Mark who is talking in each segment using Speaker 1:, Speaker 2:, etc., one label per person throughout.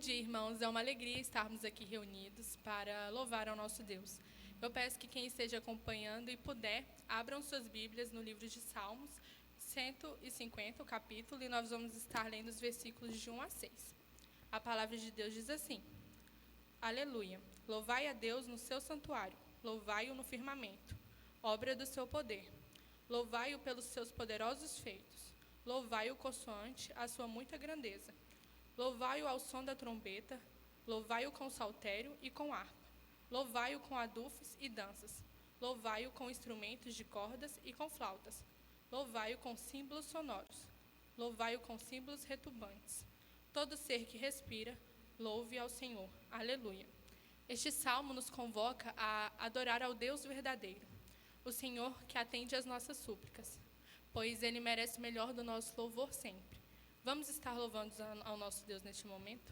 Speaker 1: dia, irmãos. É uma alegria estarmos aqui reunidos para louvar ao nosso Deus. Eu peço que quem esteja acompanhando e puder, abram suas Bíblias no livro de Salmos, 150, o capítulo, e nós vamos estar lendo os versículos de 1 a 6. A palavra de Deus diz assim: Aleluia! Louvai a Deus no seu santuário, louvai-o no firmamento, obra do seu poder. Louvai-o pelos seus poderosos feitos, louvai-o consoante a sua muita grandeza. Louvai-o ao som da trombeta, louvai-o com saltério e com harpa. Louvai-o com adufes e danças. Louvai-o com instrumentos de cordas e com flautas. Louvai-o com símbolos sonoros. Louvai-o com símbolos retumbantes. Todo ser que respira, louve ao Senhor. Aleluia. Este salmo nos convoca a adorar ao Deus verdadeiro, o Senhor que atende às nossas súplicas, pois Ele merece o melhor do nosso louvor sempre. Vamos estar louvando ao nosso Deus neste momento?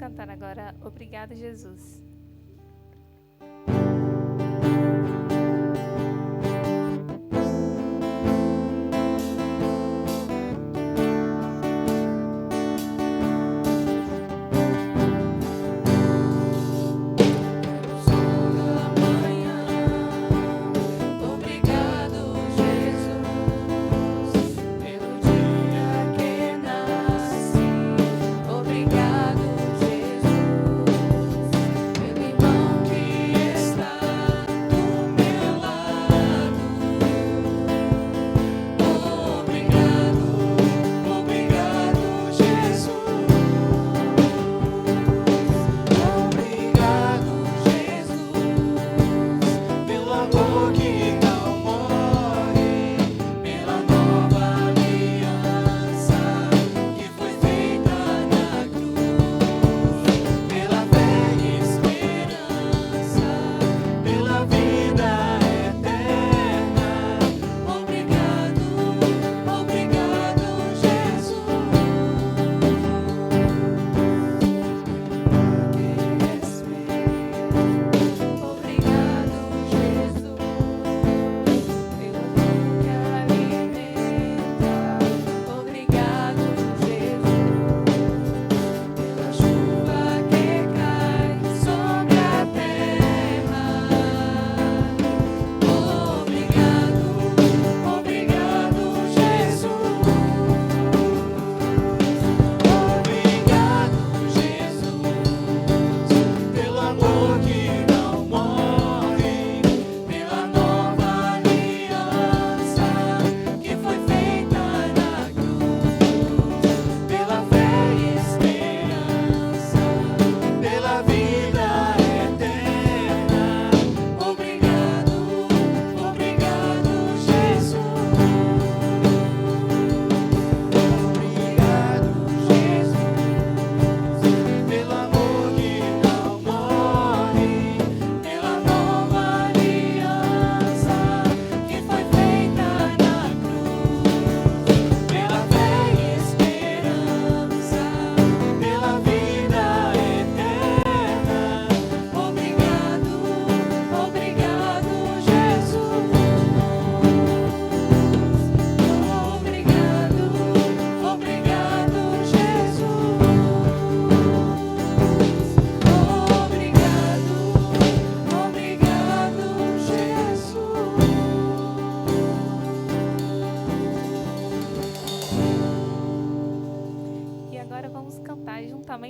Speaker 2: Cantar agora Obrigado, Jesus.
Speaker 3: Obrigado, Jesus.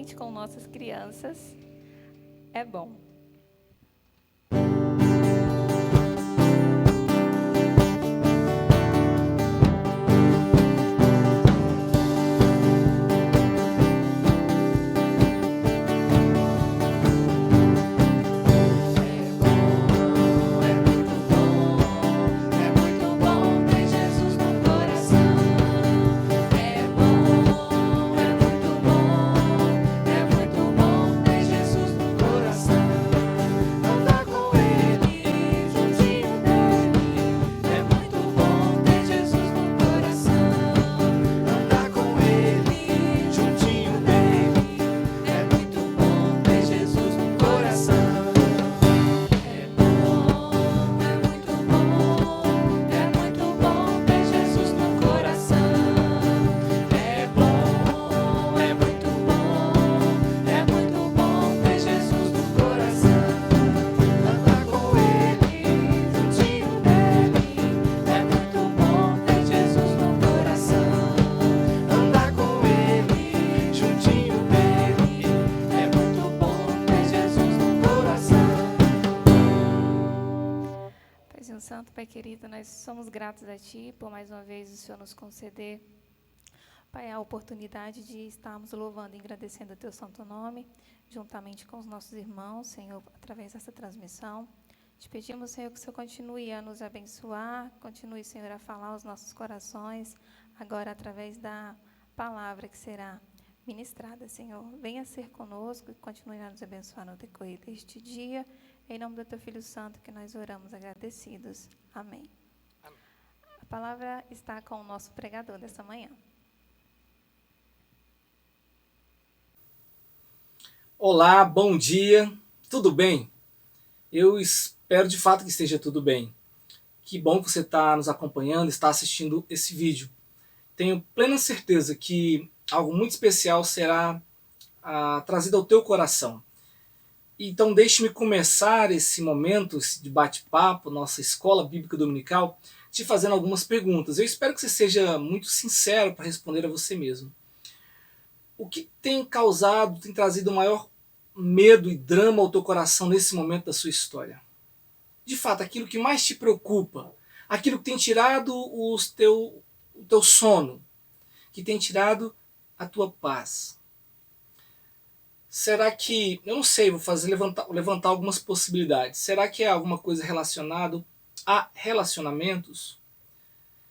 Speaker 2: juntamente com nossas crianças. É bom. Santo, Pai querido, nós somos gratos a Ti por mais uma vez o Senhor nos conceder, Pai, a oportunidade de estarmos louvando e agradecendo o Teu santo nome, juntamente com os nossos irmãos, Senhor, através dessa transmissão. Te pedimos, Senhor, que o Senhor continue a nos abençoar, continue, Senhor, a falar aos nossos corações, agora através da palavra que será ministrada, Senhor. Venha ser conosco e continue a nos abençoar no decorrer deste dia. Em nome do Teu Filho Santo que nós oramos agradecidos. Amém. Amém. A palavra está com o nosso pregador dessa manhã.
Speaker 3: Olá, bom dia. Tudo bem? Eu espero de fato que esteja tudo bem. Que bom que você está nos acompanhando, está assistindo esse vídeo. Tenho plena certeza que algo muito especial será trazido ao teu coração. Então deixe-me começar esse momento de bate-papo, nossa escola bíblica dominical, te fazendo algumas perguntas. Eu espero que você seja muito sincero para responder a você mesmo. O que tem causado, tem trazido maior medo e drama ao teu coração nesse momento da sua história? De fato, aquilo que mais te preocupa, aquilo que tem tirado o teu sono, que tem tirado a tua paz. Será que, eu não sei, vou levantar algumas possibilidades. Será que é alguma coisa relacionada a relacionamentos?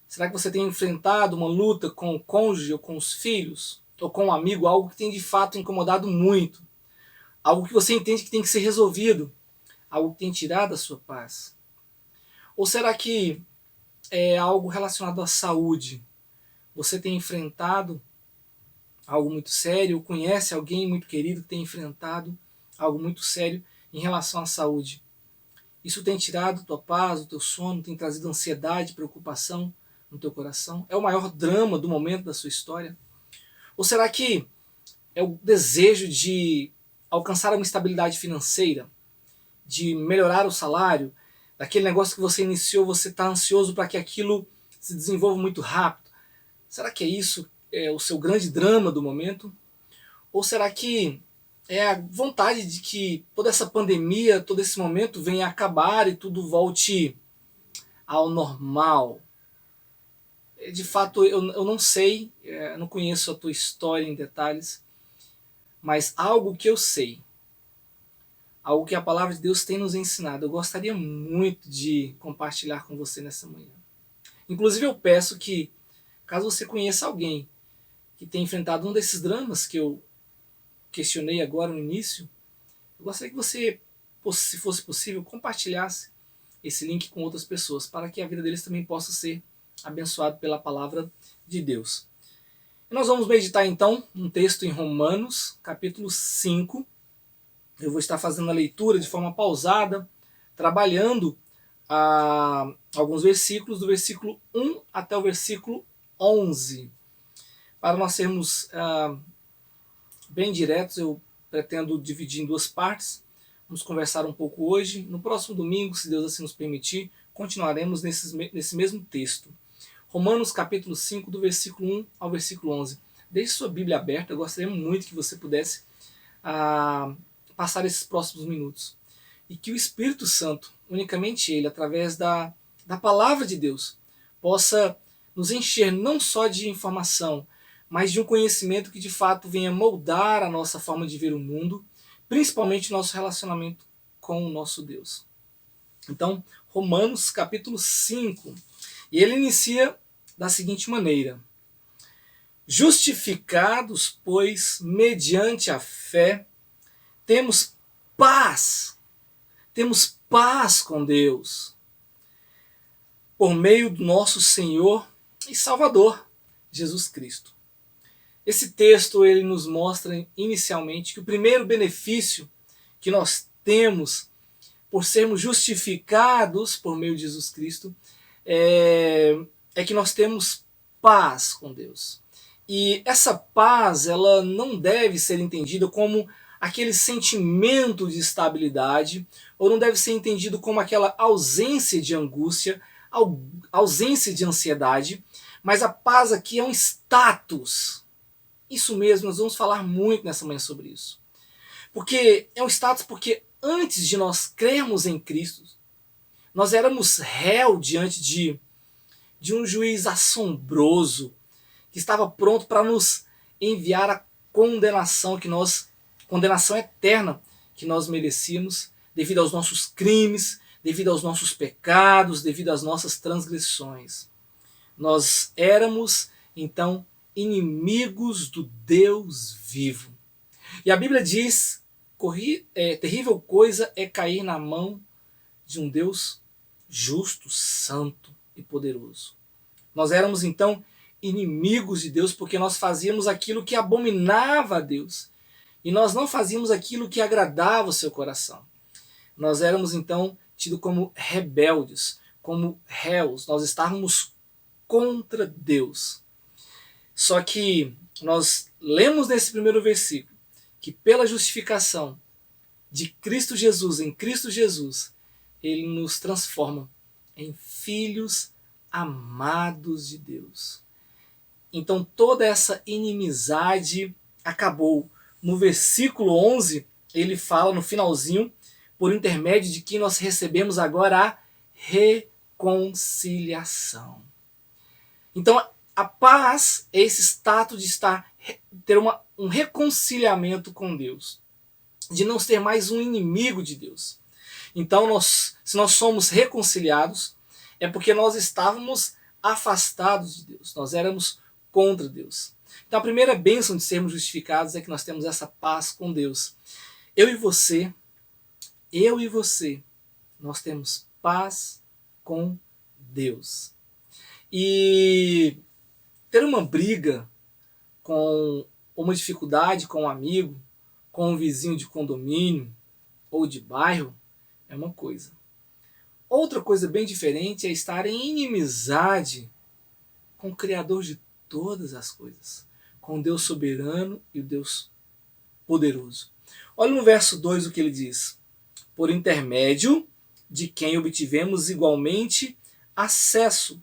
Speaker 3: Será que você tem enfrentado uma luta com o cônjuge ou com os filhos? Ou com um amigo, algo que tem de fato incomodado muito? Algo que você entende que tem que ser resolvido? Algo que tem tirado a sua paz? Ou será que é algo relacionado à saúde? Você tem enfrentado algo muito sério, ou conhece alguém muito querido que tem enfrentado algo muito sério em relação à saúde? Isso tem tirado a tua paz, o teu sono, tem trazido ansiedade, preocupação no teu coração? É o maior drama do momento da sua história? Ou será que é o desejo de alcançar uma estabilidade financeira, de melhorar o salário, daquele negócio que você iniciou, você está ansioso para que aquilo se desenvolva muito rápido? Será que é isso? É o seu grande drama do momento? Ou será que é a vontade de que toda essa pandemia, todo esse momento venha acabar e tudo volte ao normal? De fato, eu não sei, não conheço a tua história em detalhes, mas algo que eu sei, algo que a palavra de Deus tem nos ensinado, eu gostaria muito de compartilhar com você nessa manhã. Inclusive eu peço que, caso você conheça alguém que tem enfrentado um desses dramas que eu questionei agora no início, eu gostaria que você, se fosse possível, compartilhasse esse link com outras pessoas, para que a vida deles também possa ser abençoada pela palavra de Deus. E nós vamos meditar então um texto em Romanos, capítulo 5. Eu vou estar fazendo a leitura de forma pausada, trabalhando alguns versículos, do versículo 1 até o versículo 11. Para nós sermos bem diretos, eu pretendo dividir em duas partes. Vamos conversar um pouco hoje. No próximo domingo, se Deus assim nos permitir, continuaremos nesse mesmo texto. Romanos capítulo 5, do versículo 1 ao versículo 11. Deixe sua Bíblia aberta, eu gostaria muito que você pudesse a passar esses próximos minutos. E que o Espírito Santo, unicamente Ele, através da palavra de Deus, possa nos encher não só de informação, mas de um conhecimento que de fato venha moldar a nossa forma de ver o mundo, principalmente o nosso relacionamento com o nosso Deus. Então, Romanos capítulo 5, e ele inicia da seguinte maneira: justificados, pois, mediante a fé, temos paz com Deus, por meio do nosso Senhor e Salvador, Jesus Cristo. Esse texto ele nos mostra inicialmente que o primeiro benefício que nós temos por sermos justificados por meio de Jesus Cristo é que nós temos paz com Deus. E essa paz ela não deve ser entendida como aquele sentimento de estabilidade, ou não deve ser entendido como aquela ausência de angústia, ausência de ansiedade, mas a paz aqui é um status. Isso mesmo, nós vamos falar muito nessa manhã sobre isso. Porque é um status porque antes de nós crermos em Cristo, nós éramos réu diante de um juiz assombroso, que estava pronto para nos enviar a condenação eterna que nós merecíamos, devido aos nossos crimes, devido aos nossos pecados, devido às nossas transgressões. Nós éramos, então, inimigos do Deus vivo. E a Bíblia diz, terrível coisa é cair na mão de um Deus justo, santo e poderoso. Nós éramos, então, inimigos de Deus porque nós fazíamos aquilo que abominava a Deus. E nós não fazíamos aquilo que agradava o seu coração. Nós éramos, então, tidos como rebeldes, como réus. Nós estávamos contra Deus. Só que nós lemos nesse primeiro versículo que pela justificação de Cristo Jesus, em Cristo Jesus, Ele nos transforma em filhos amados de Deus. Então toda essa inimizade acabou. No versículo 11, ele fala no finalzinho, por intermédio de que nós recebemos agora a reconciliação. Então a paz é esse status de ter um reconciliamento com Deus, de não ser mais um inimigo de Deus. Então se nós somos reconciliados, é porque nós estávamos afastados de Deus, nós éramos contra Deus. Então a primeira bênção de sermos justificados é que nós temos essa paz com Deus. Eu e você, nós temos paz com Deus. E ter uma briga com uma dificuldade com um amigo, com um vizinho de condomínio ou de bairro é uma coisa. Outra coisa bem diferente é estar em inimizade com o Criador de todas as coisas, com o Deus soberano e o Deus poderoso. Olha no verso 2 o que ele diz: por intermédio de quem obtivemos igualmente acesso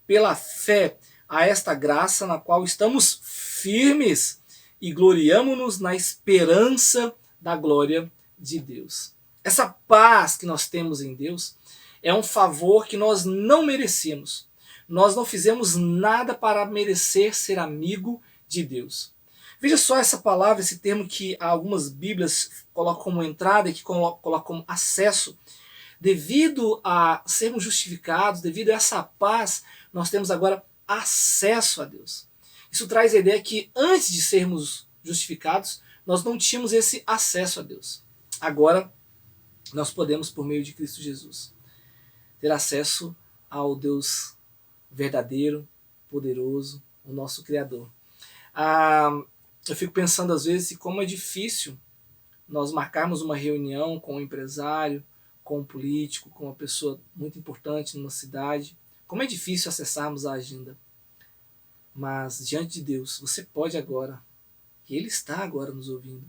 Speaker 3: pela fé a esta graça na qual estamos firmes e gloriamo-nos na esperança da glória de Deus. Essa paz que nós temos em Deus é um favor que nós não merecemos. Nós não fizemos nada para merecer ser amigo de Deus. Veja só essa palavra, esse termo que algumas Bíblias colocam como entrada e que colocam como acesso. Devido a sermos justificados, devido a essa paz, nós temos agora acesso a Deus. Isso traz a ideia que antes de sermos justificados, nós não tínhamos esse acesso a Deus. Agora, nós podemos, por meio de Cristo Jesus, ter acesso ao Deus verdadeiro, poderoso, o nosso Criador. Eu fico pensando às vezes como é difícil nós marcarmos uma reunião com um empresário, com um político, com uma pessoa muito importante numa cidade. Como é difícil acessarmos a agenda. Mas diante de Deus, você pode agora, e Ele está agora nos ouvindo,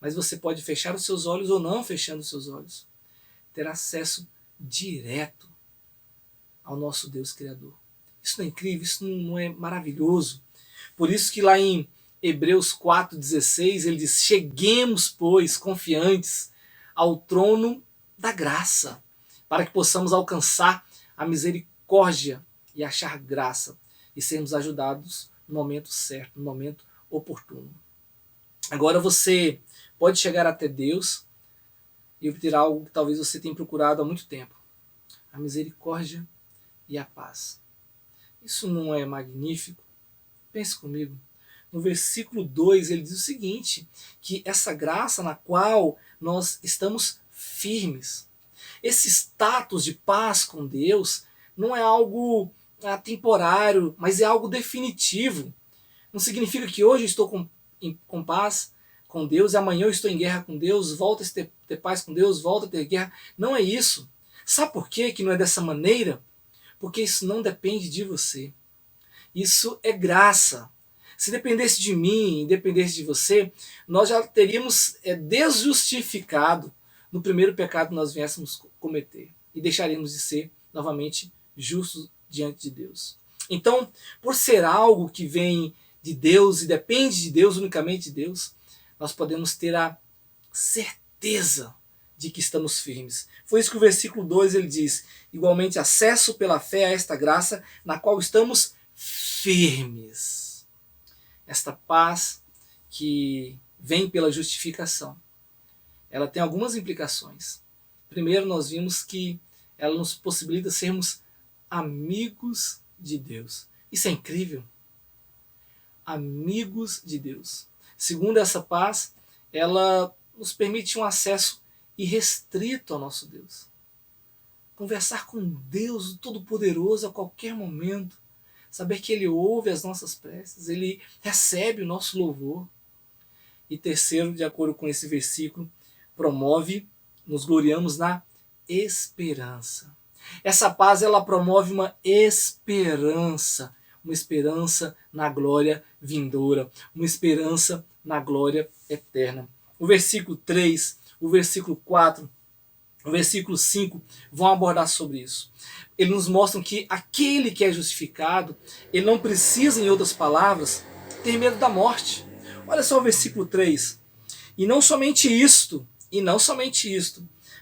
Speaker 3: mas você pode fechar os seus olhos ou não fechando os seus olhos, ter acesso direto ao nosso Deus Criador. Isso não é incrível? Isso não é maravilhoso? Por isso que lá em Hebreus 4,16, ele diz: cheguemos, pois, confiantes ao trono da graça, para que possamos alcançar a misericórdia e achar graça e sermos ajudados no momento certo, no momento oportuno. Agora você pode chegar até Deus e obter algo que talvez você tenha procurado há muito tempo: a misericórdia e a paz. Isso não é magnífico? Pense comigo. No versículo 2 ele diz o seguinte, que essa graça na qual nós estamos firmes, esse status de paz com Deus não é algo temporário, mas é algo definitivo. Não significa que hoje eu estou com paz com Deus e amanhã eu estou em guerra com Deus, volto a ter paz com Deus, volto a ter guerra. Não é isso. Sabe por quê que não é dessa maneira? Porque isso não depende de você. Isso é graça. Se dependesse de mim, dependesse de você, nós já teríamos desjustificado no primeiro pecado que nós viéssemos cometer e deixaríamos de ser novamente justos diante de Deus. Então, por ser algo que vem de Deus e depende de Deus, unicamente de Deus, nós podemos ter a certeza de que estamos firmes. Foi isso que o versículo 2 ele diz: igualmente acesso pela fé a esta graça na qual estamos firmes. Esta paz que vem pela justificação, ela tem algumas implicações. Primeiro, nós vimos que ela nos possibilita sermos amigos de Deus. Isso é incrível. Amigos de Deus. Segundo, essa paz, ela nos permite um acesso irrestrito ao nosso Deus. Conversar com Deus Todo-Poderoso a qualquer momento. Saber que Ele ouve as nossas preces, Ele recebe o nosso louvor. E terceiro, de acordo com esse versículo, promove, nos gloriamos na esperança. Essa paz, ela promove uma esperança na glória vindoura, uma esperança na glória eterna. O versículo 3, o versículo 4, o versículo 5 vão abordar sobre isso. Eles nos mostram que aquele que é justificado, ele não precisa, em outras palavras, ter medo da morte. Olha só o versículo 3. E não somente isto,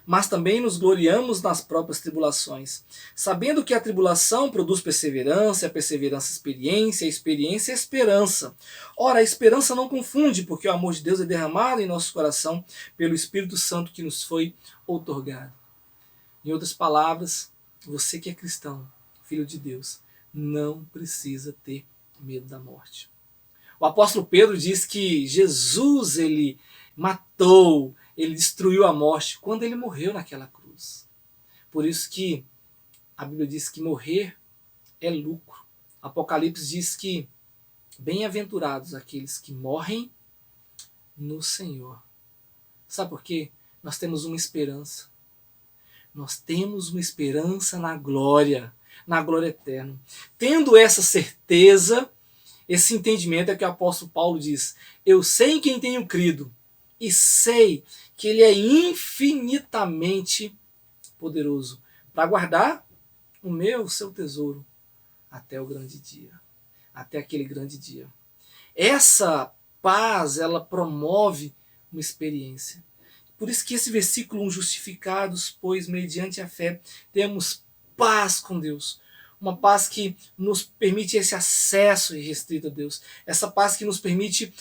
Speaker 3: mas também nos gloriamos nas próprias tribulações, sabendo que a tribulação produz perseverança, a perseverança experiência, a experiência esperança. Ora, a esperança não confunde, porque o amor de Deus é derramado em nosso coração pelo Espírito Santo que nos foi outorgado. Em outras palavras, você que é cristão, filho de Deus, não precisa ter medo da morte. O apóstolo Pedro diz que Jesus, ele matou, ele destruiu a morte quando ele morreu naquela cruz. Por isso que a Bíblia diz que morrer é lucro. Apocalipse diz que bem-aventurados aqueles que morrem no Senhor. Sabe por quê? Nós temos uma esperança. Nós temos uma esperança na glória eterna. Tendo essa certeza, esse entendimento é que o apóstolo Paulo diz: eu sei em quem tenho crido e sei que ele é infinitamente poderoso para guardar o seu tesouro até o grande dia, até aquele grande dia. Essa paz, ela promove uma experiência. Por isso que esse versículo 1, justificados, pois mediante a fé temos paz com Deus. Uma paz que nos permite esse acesso irrestrito a Deus. Essa paz que nos permite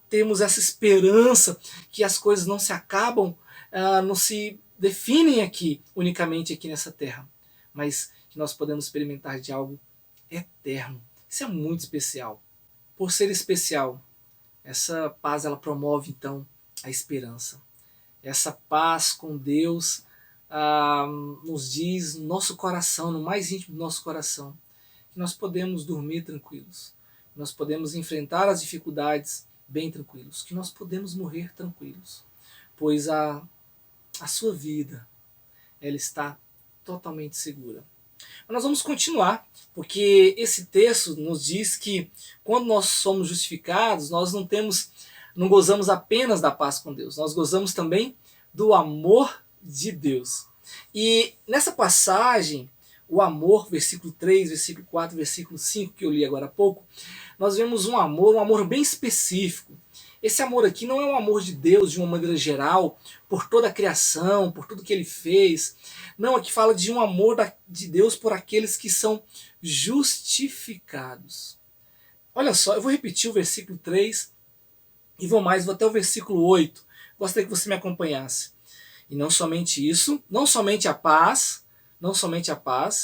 Speaker 3: termos essa esperança que as coisas não se acabam, não se definem unicamente aqui nessa terra, mas que nós podemos experimentar de algo eterno. Isso é muito especial. Por ser especial, essa paz ela promove então a esperança. Essa paz com Deus nos diz no nosso coração, no mais íntimo do nosso coração, que nós podemos dormir tranquilos, que nós podemos enfrentar as dificuldades bem tranquilos, que nós podemos morrer tranquilos, pois a sua vida ela está totalmente segura. Mas nós vamos continuar, porque esse texto nos diz que quando nós somos justificados, nós não gozamos apenas da paz com Deus, nós gozamos também do amor de Deus. E nessa passagem, o amor, versículo 3, versículo 4, versículo 5, que eu li agora há pouco, nós vemos um amor bem específico. Esse amor aqui não é um amor de Deus de uma maneira geral, por toda a criação, por tudo que ele fez. Não, aqui fala de um amor de Deus por aqueles que são justificados. Olha só, eu vou repetir o versículo 3 e vou até o versículo 8. Gostaria que você me acompanhasse. E não somente isso, não somente a paz,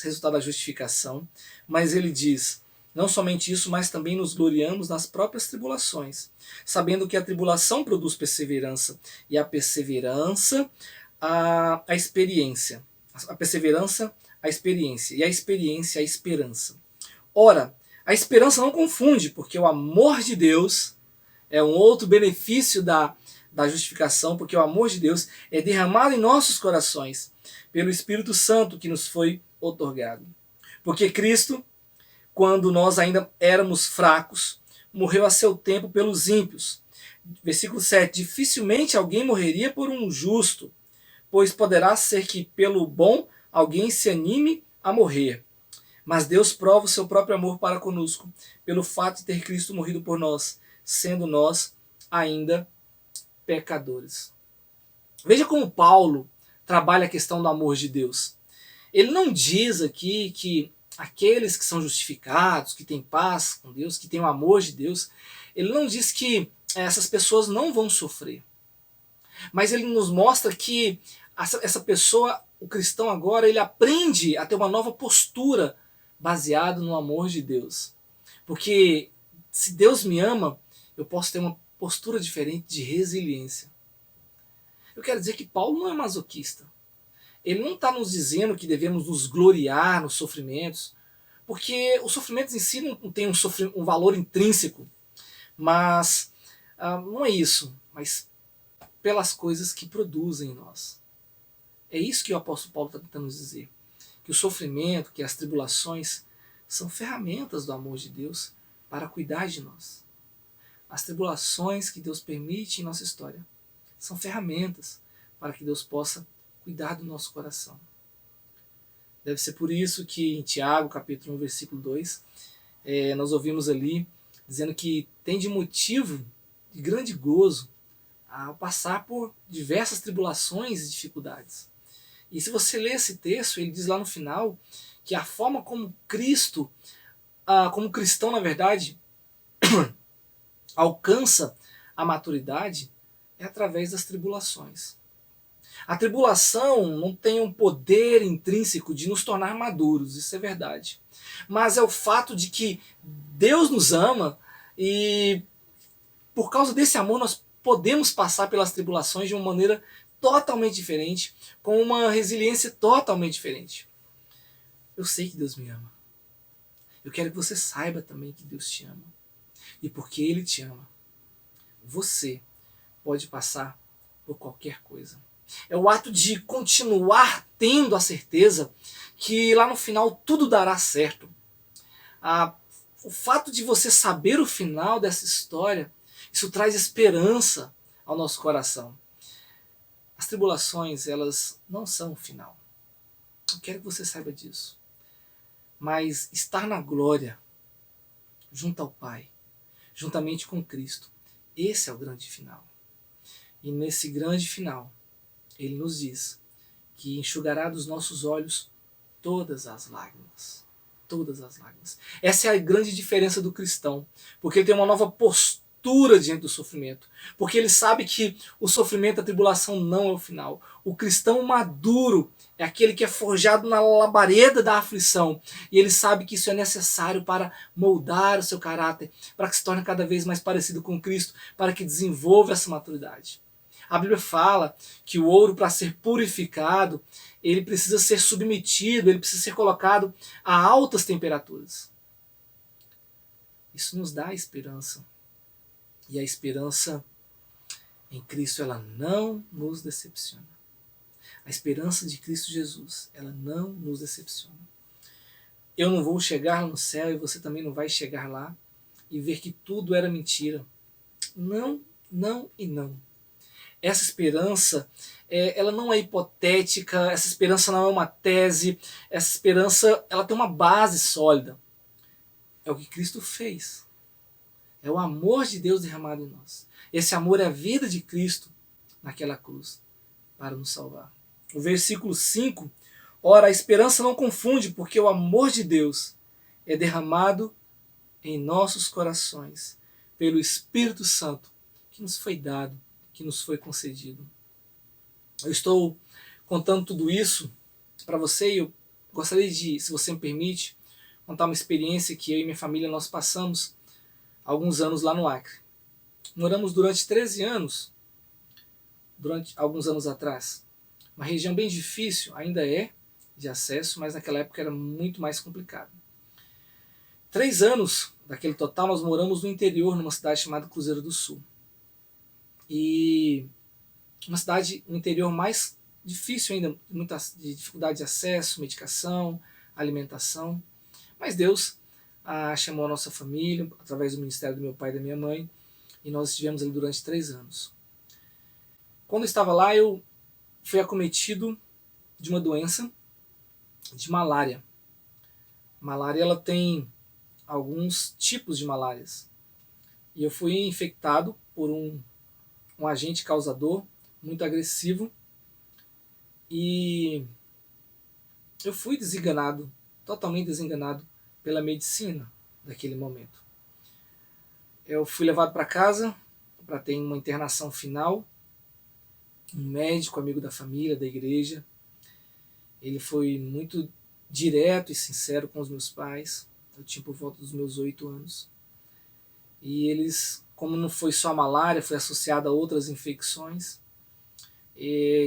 Speaker 3: resultado da justificação, mas ele diz, não somente isso, mas também nos gloriamos nas próprias tribulações, sabendo que a tribulação produz perseverança, e a perseverança, a experiência. A perseverança, a experiência, e a experiência, a esperança. Ora, a esperança não confunde, porque o amor de Deus é um outro benefício da justificação, porque o amor de Deus é derramado em nossos corações pelo Espírito Santo que nos foi outorgado. Porque Cristo, quando nós ainda éramos fracos, morreu a seu tempo pelos ímpios. Versículo 7. Dificilmente alguém morreria por um justo, pois poderá ser que pelo bom alguém se anime a morrer. Mas Deus prova o seu próprio amor para conosco, pelo fato de ter Cristo morrido por nós, sendo nós ainda pecadores. Veja como Paulo trabalha a questão do amor de Deus. Ele não diz aqui que aqueles que são justificados, que têm paz com Deus, que têm o amor de Deus, ele não diz que essas pessoas não vão sofrer. Mas ele nos mostra que essa pessoa, o cristão agora, ele aprende a ter uma nova postura baseada no amor de Deus. Porque se Deus me ama, eu posso ter uma postura diferente de resiliência. Eu quero dizer que Paulo não é masoquista. Ele não está nos dizendo que devemos nos gloriar nos sofrimentos, porque os sofrimentos em si não têm um valor intrínseco, mas não é isso, mas pelas coisas que produzem em nós. É isso que o apóstolo Paulo está tentando nos dizer, que o sofrimento, que as tribulações são ferramentas do amor de Deus para cuidar de nós. As tribulações que Deus permite em nossa história são ferramentas para que Deus possa cuidar do nosso coração. Deve ser por isso que em Tiago, capítulo 1, versículo 2, nós ouvimos ali dizendo que tem de motivo de grande gozo ao passar por diversas tribulações e dificuldades. E se você ler esse texto, ele diz lá no final que a forma como Cristo, como cristão na verdade, alcança a maturidade é através das tribulações. A tribulação não tem um poder intrínseco de nos tornar maduros, isso é verdade. Mas é o fato de que Deus nos ama e por causa desse amor nós podemos passar pelas tribulações de uma maneira totalmente diferente, com uma resiliência totalmente diferente. Eu sei que Deus me ama. Eu quero que você saiba também que Deus te ama. E porque Ele te ama, você pode passar por qualquer coisa. É o ato de continuar tendo a certeza que lá no final tudo dará certo. O fato de você saber o final dessa história, isso traz esperança ao nosso coração. As tribulações, elas não são o final. Eu quero que você saiba disso. Mas estar na glória, junto ao Pai, juntamente com Cristo, esse é o grande final. E nesse grande final, Ele nos diz que enxugará dos nossos olhos todas as lágrimas. Todas as lágrimas. Essa é a grande diferença do cristão, porque ele tem uma nova postura diante do sofrimento, porque ele sabe que o sofrimento, a tribulação não é o final. O cristão maduro é aquele que é forjado na labareda da aflição, e ele sabe que isso é necessário para moldar o seu caráter, para que se torne cada vez mais parecido com Cristo, para que desenvolva essa maturidade. A Bíblia fala que o ouro, para ser purificado, ele precisa ser submetido, ele precisa ser colocado a altas temperaturas. Isso nos dá esperança. E a esperança em Cristo, ela não nos decepciona. A esperança de Cristo Jesus, ela não nos decepciona. Eu não vou chegar no céu e você também não vai chegar lá e ver que tudo era mentira. Não, não e não. essa esperança, ela não é hipotética, essa esperança não é uma tese, essa esperança ela tem uma base sólida. É o que Cristo fez. É o amor de Deus derramado em nós. Esse amor é a vida de Cristo naquela cruz para nos salvar. O versículo 5, ora, a esperança não confunde, porque o amor de Deus é derramado em nossos corações pelo Espírito Santo que nos foi dado, que nos foi concedido. Eu estou contando tudo isso para você e eu gostaria de, se você me permite, contar uma experiência que eu e minha família nós passamos há alguns anos lá no Acre. Moramos durante 13 anos, durante alguns anos atrás. Uma região bem difícil, ainda é, de acesso, mas naquela época era muito mais complicado. 3 anos daquele total nós moramos no interior, numa cidade chamada Cruzeiro do Sul. E uma cidade no interior mais difícil ainda, muita dificuldade de acesso, medicação, alimentação. Mas Deus chamou a nossa família, através do ministério do meu pai e da minha mãe, e nós estivemos ali durante 3 anos. Quando eu estava lá, eu fui acometido de uma doença de malária. Malária, ela tem alguns tipos de malárias. E eu fui infectado por um agente causador muito agressivo. E eu fui desenganado, totalmente desenganado pela medicina daquele momento. Eu fui levado para casa para ter uma internação final. Um médico, amigo da família, da igreja, ele foi muito direto e sincero com os meus pais. Eu tinha por volta dos meus 8 anos. E eles, como não foi só a malária, foi associada a outras infecções,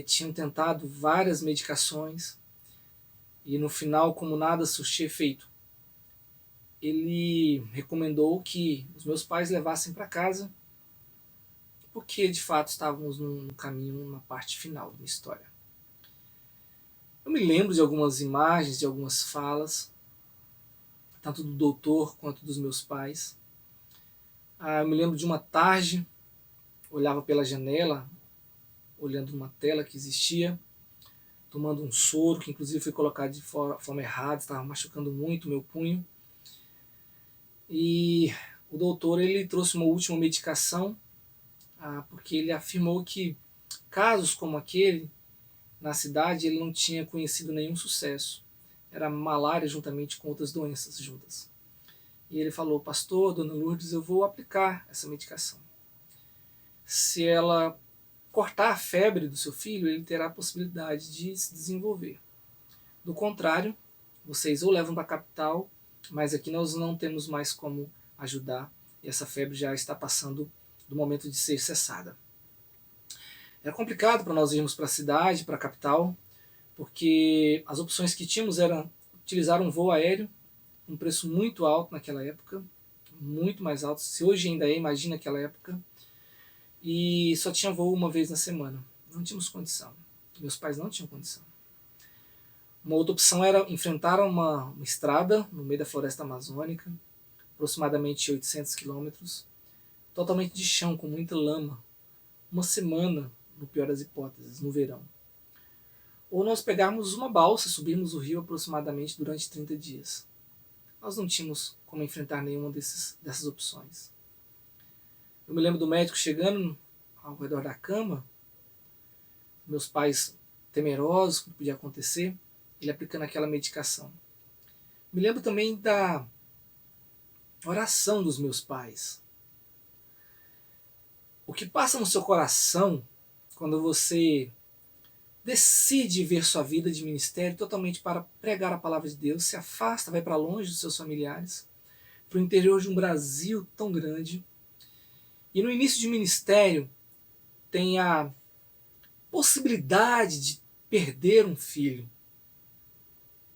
Speaker 3: tinham tentado várias medicações e no final, como nada surtia efeito, ele recomendou que os meus pais levassem para casa, porque de fato estávamos num caminho, numa parte final da minha história. Eu me lembro de algumas imagens, de algumas falas, tanto do doutor quanto dos meus pais. Eu me lembro de uma tarde, olhava pela janela, olhando uma tela que existia, tomando um soro, que inclusive foi colocado de forma errada, estava machucando muito o meu punho. E o doutor ele trouxe uma última medicação, porque ele afirmou que casos como aquele, na cidade, ele não tinha conhecido nenhum sucesso. Era malária juntamente com outras doenças juntas. E ele falou, pastor, dona Lourdes, eu vou aplicar essa medicação. Se ela cortar a febre do seu filho, ele terá a possibilidade de se desenvolver. Do contrário, vocês ou levam para a capital, mas aqui nós não temos mais como ajudar, e essa febre já está passando do momento de ser cessada. Era complicado para nós irmos para a cidade, para a capital, porque as opções que tínhamos eram utilizar um voo aéreo, um preço muito alto naquela época, muito mais alto, se hoje ainda é, imagina aquela época, e só tinha voo uma vez na semana. Não tínhamos condição. Meus pais não tinham condição. Uma outra opção era enfrentar uma estrada no meio da floresta amazônica, aproximadamente 800 quilômetros, totalmente de chão, com muita lama. Uma semana, no pior das hipóteses, no verão. Ou nós pegarmos uma balsa, subirmos o rio aproximadamente durante 30 dias. Nós não tínhamos como enfrentar nenhuma dessas opções. Eu me lembro do médico chegando ao redor da cama, meus pais temerosos do que podia acontecer, ele aplicando aquela medicação. Me lembro também da oração dos meus pais. O que passa no seu coração quando você decide ver sua vida de ministério totalmente para pregar a palavra de Deus, se afasta, vai para longe dos seus familiares, para o interior de um Brasil tão grande. E no início de ministério tem a possibilidade de perder um filho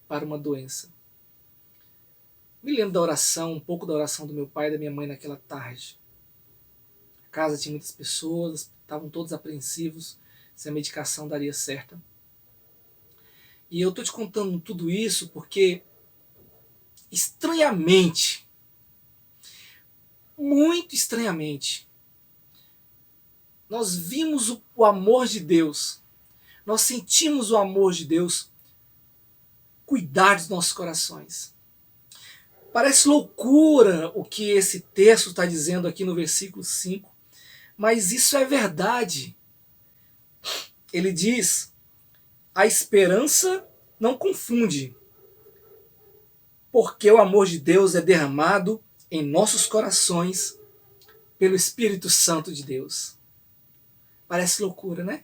Speaker 3: para uma doença. Me lembro da oração, um pouco da oração do meu pai e da minha mãe naquela tarde. A casa tinha muitas pessoas, estavam todos apreensivos se a medicação daria certa. E eu estou te contando tudo isso porque, estranhamente, muito estranhamente, nós vimos o amor de Deus, nós sentimos o amor de Deus cuidar dos nossos corações. Parece loucura o que esse texto está dizendo aqui no versículo 5, mas isso é verdade. Ele diz: a esperança não confunde, porque o amor de Deus é derramado em nossos corações pelo Espírito Santo de Deus. Parece loucura, né?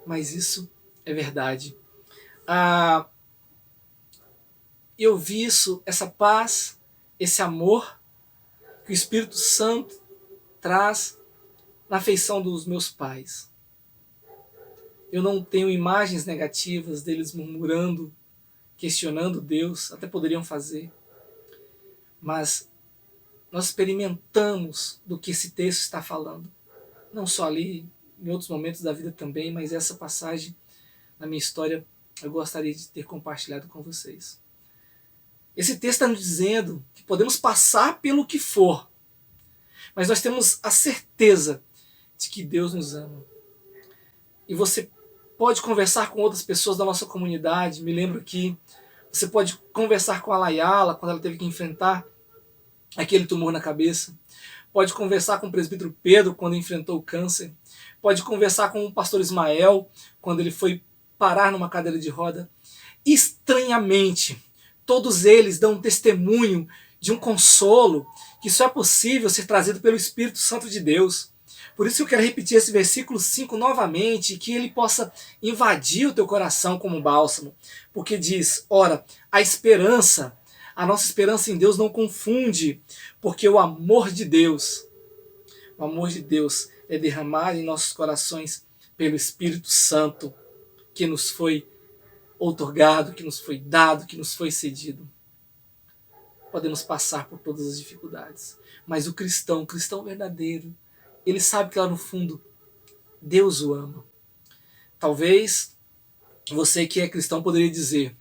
Speaker 3: Mas isso é verdade. Eu vi isso, essa paz, esse amor que o Espírito Santo traz na afeição dos meus pais. Eu não tenho imagens negativas deles murmurando, questionando Deus, até poderiam fazer. Mas nós experimentamos do que esse texto está falando. Não só ali, em outros momentos da vida também, mas essa passagem na minha história eu gostaria de ter compartilhado com vocês. Esse texto está nos dizendo que podemos passar pelo que for, mas nós temos a certeza de que Deus nos ama. E você pode conversar com outras pessoas da nossa comunidade. Me lembro que você pode conversar com a Layala quando ela teve que enfrentar aquele tumor na cabeça. Pode conversar com o presbítero Pedro quando enfrentou o câncer. Pode conversar com o pastor Ismael quando ele foi parar numa cadeira de roda. Estranhamente, todos eles dão um testemunho de um consolo que só é possível ser trazido pelo Espírito Santo de Deus. Por isso eu quero repetir esse versículo 5 novamente, que ele possa invadir o teu coração como um bálsamo. Porque diz, ora, a nossa esperança em Deus não confunde, porque o amor de Deus é derramado em nossos corações pelo Espírito Santo, que nos foi outorgado, que nos foi dado, que nos foi cedido. Podemos passar por todas as dificuldades, mas o cristão verdadeiro, ele sabe que lá no fundo Deus o ama. Talvez você que é cristão poderia dizer: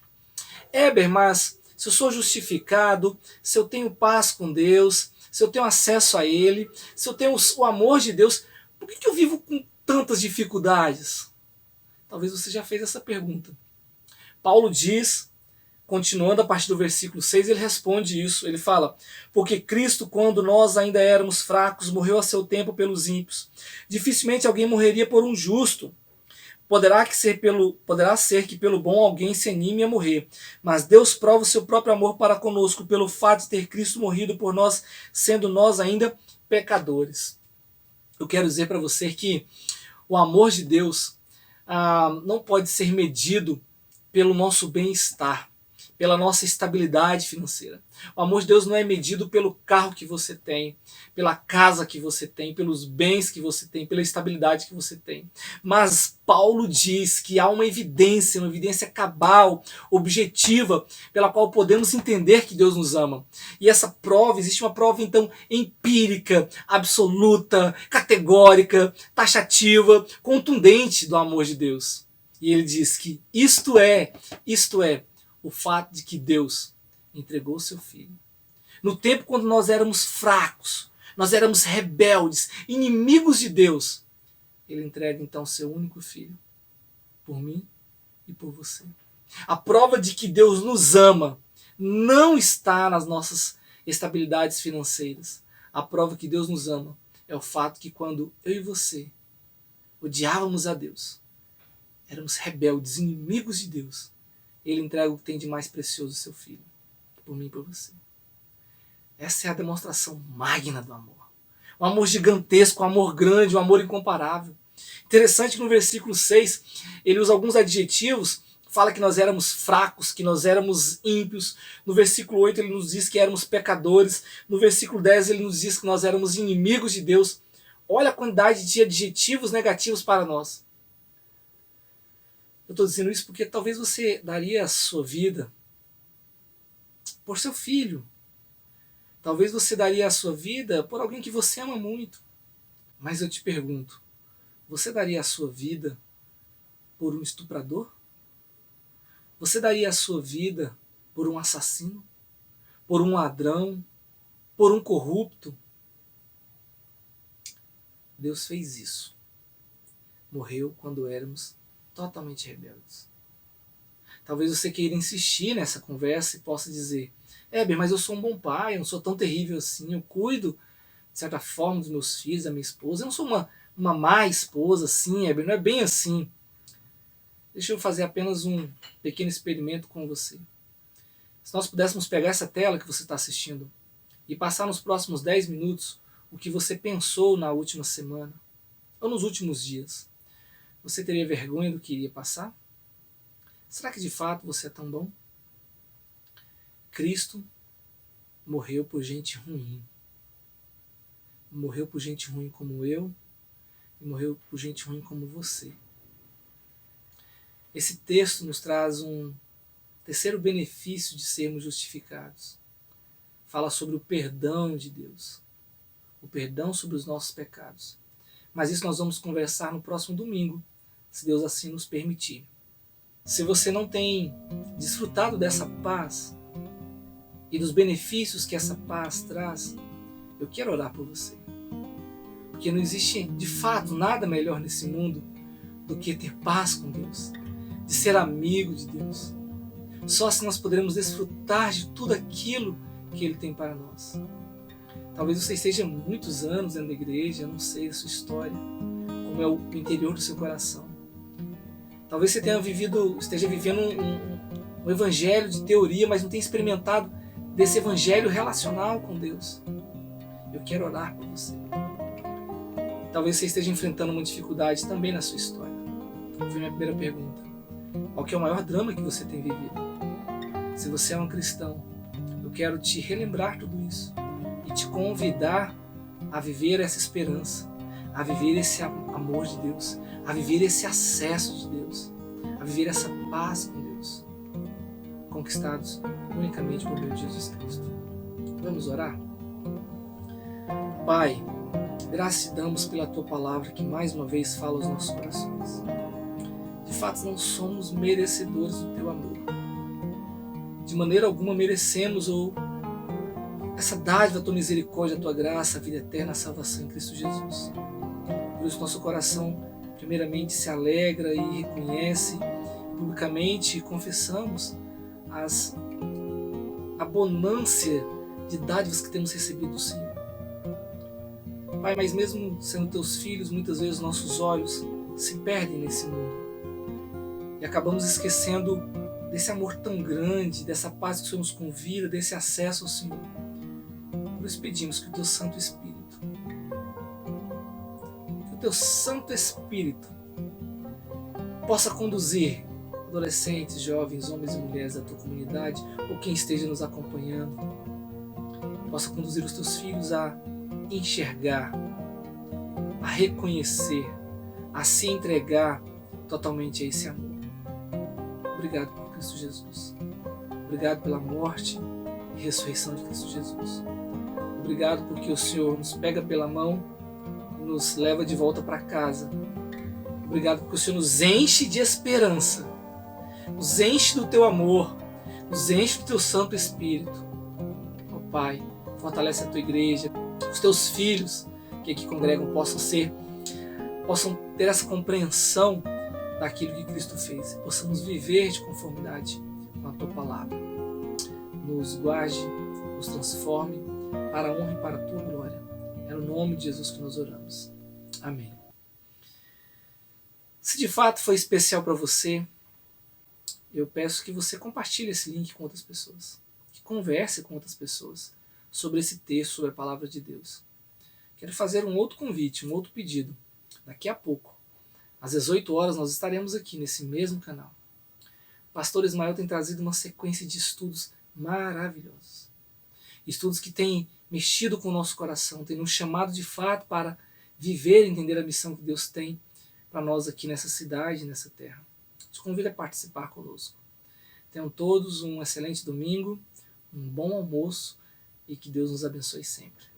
Speaker 3: Éber, mas se eu sou justificado, se eu tenho paz com Deus, se eu tenho acesso a Ele, se eu tenho o amor de Deus, por que eu vivo com tantas dificuldades? Talvez você já fez essa pergunta. Paulo diz, continuando a partir do versículo 6, ele responde isso. Ele fala: porque Cristo, quando nós ainda éramos fracos, morreu a seu tempo pelos ímpios. Dificilmente alguém morreria por um justo. Poderá ser que pelo bom alguém se anime a morrer. Mas Deus prova o seu próprio amor para conosco pelo fato de ter Cristo morrido por nós, sendo nós ainda pecadores. Eu quero dizer para você que o amor de Deus não pode ser medido pelo nosso bem-estar, pela nossa estabilidade financeira. O amor de Deus não é medido pelo carro que você tem, pela casa que você tem, pelos bens que você tem, pela estabilidade que você tem. Mas Paulo diz que há uma evidência cabal, objetiva, pela qual podemos entender que Deus nos ama. E essa prova, existe uma prova então empírica, absoluta, categórica, taxativa, contundente do amor de Deus. E ele diz que isto é o fato de que Deus entregou o seu Filho. No tempo quando nós éramos fracos, nós éramos rebeldes, inimigos de Deus, Ele entrega então seu único Filho, por mim e por você. A prova de que Deus nos ama não está nas nossas estabilidades financeiras. A prova que Deus nos ama é o fato que quando eu e você odiávamos a Deus, éramos rebeldes, inimigos de Deus, Ele entrega o que tem de mais precioso, seu Filho, por mim e por você. Essa é a demonstração magna do amor. Um amor gigantesco, um amor grande, um amor incomparável. Interessante que no versículo 6, ele usa alguns adjetivos, fala que nós éramos fracos, que nós éramos ímpios. No versículo 8 ele nos diz que éramos pecadores. No versículo 10 ele nos diz que nós éramos inimigos de Deus. Olha a quantidade de adjetivos negativos para nós. Eu estou dizendo isso porque talvez você daria a sua vida por seu filho. Talvez você daria a sua vida por alguém que você ama muito. Mas eu te pergunto, você daria a sua vida por um estuprador? Você daria a sua vida por um assassino? Por um ladrão? Por um corrupto? Deus fez isso morreu quando éramos totalmente rebeldes. Talvez você queira insistir nessa conversa e possa dizer: Éber, mas eu sou um bom pai, eu não sou tão terrível assim, eu cuido, de certa forma, dos meus filhos, da minha esposa, eu não sou uma má esposa assim, Éber, não é bem assim. Deixa eu fazer apenas um pequeno experimento com você. Se nós pudéssemos pegar essa tela que você está assistindo e passar nos próximos 10 minutos o que você pensou na última semana ou nos últimos dias, você teria vergonha do que iria passar? Será que de fato você é tão bom? Cristo morreu por gente ruim. Morreu por gente ruim como eu e morreu por gente ruim como você. Esse texto nos traz um terceiro benefício de sermos justificados. Fala sobre o perdão de Deus. O perdão sobre os nossos pecados. Mas isso nós vamos conversar no próximo domingo, se Deus assim nos permitir. Se você não tem desfrutado dessa paz e dos benefícios que essa paz traz, eu quero orar por você. Porque não existe, de fato, nada melhor nesse mundo do que ter paz com Deus, de ser amigo de Deus. Só assim nós poderemos desfrutar de tudo aquilo que Ele tem para nós. Talvez você esteja muitos anos dentro da igreja, eu não sei a sua história, como é o interior do seu coração. Talvez você esteja vivendo um evangelho de teoria, mas não tenha experimentado desse evangelho relacional com Deus. Eu quero orar por você. Talvez você esteja enfrentando uma dificuldade também na sua história. Foi a minha primeira pergunta. Qual que é o maior drama que você tem vivido? Se você é um cristão, eu quero te relembrar tudo isso e te convidar a viver essa esperança, a viver esse amor de Deus, a viver esse acesso de Deus, a viver essa paz com Deus, conquistados unicamente por meio de Jesus Cristo. Vamos orar? Pai, graças te damos pela Tua palavra que mais uma vez fala aos nossos corações. De fato, não somos merecedores do Teu amor. De maneira alguma merecemos essa dádiva, a Tua misericórdia, a Tua graça, a vida eterna, a salvação em Cristo Jesus. Por isso nosso coração primeiramente se alegra e reconhece publicamente, confessamos a abundância de dádivas que temos recebido do Senhor. Pai, mas mesmo sendo Teus filhos, muitas vezes nossos olhos se perdem nesse mundo e acabamos esquecendo desse amor tão grande, dessa paz que o Senhor nos convida, desse acesso ao Senhor. Por isso pedimos que o Teu Santo Espírito, possa conduzir adolescentes, jovens, homens e mulheres da Tua comunidade, ou quem esteja nos acompanhando, possa conduzir os Teus filhos a enxergar, a reconhecer, a se entregar totalmente a esse amor. Obrigado por Cristo Jesus. Obrigado pela morte e ressurreição de Cristo Jesus. Obrigado porque o Senhor nos pega pela mão e nos leva de volta para casa. Obrigado porque o Senhor nos enche de esperança, nos enche do Teu amor, nos enche do Teu Santo Espírito. Ó Pai, fortalece a Tua igreja, os Teus filhos que aqui congregam possam ter essa compreensão daquilo que Cristo fez, possamos viver de conformidade com a Tua palavra. Nos guarde, nos transforme para a honra e para a Tua glória. É no nome de Jesus que nós oramos. Amém. Se de fato foi especial para você, eu peço que você compartilhe esse link com outras pessoas, que converse com outras pessoas sobre esse texto, sobre a palavra de Deus. Quero fazer um outro convite, um outro pedido. Daqui a pouco, às 18 horas, nós estaremos aqui nesse mesmo canal. O pastor Ismael tem trazido uma sequência de estudos maravilhosos. Estudos que têm mexido com o nosso coração, têm nos chamado de fato para viver e entender a missão que Deus tem para nós aqui nessa cidade, nessa terra. Te convido a participar conosco. Tenham todos um excelente domingo, um bom almoço e que Deus nos abençoe sempre.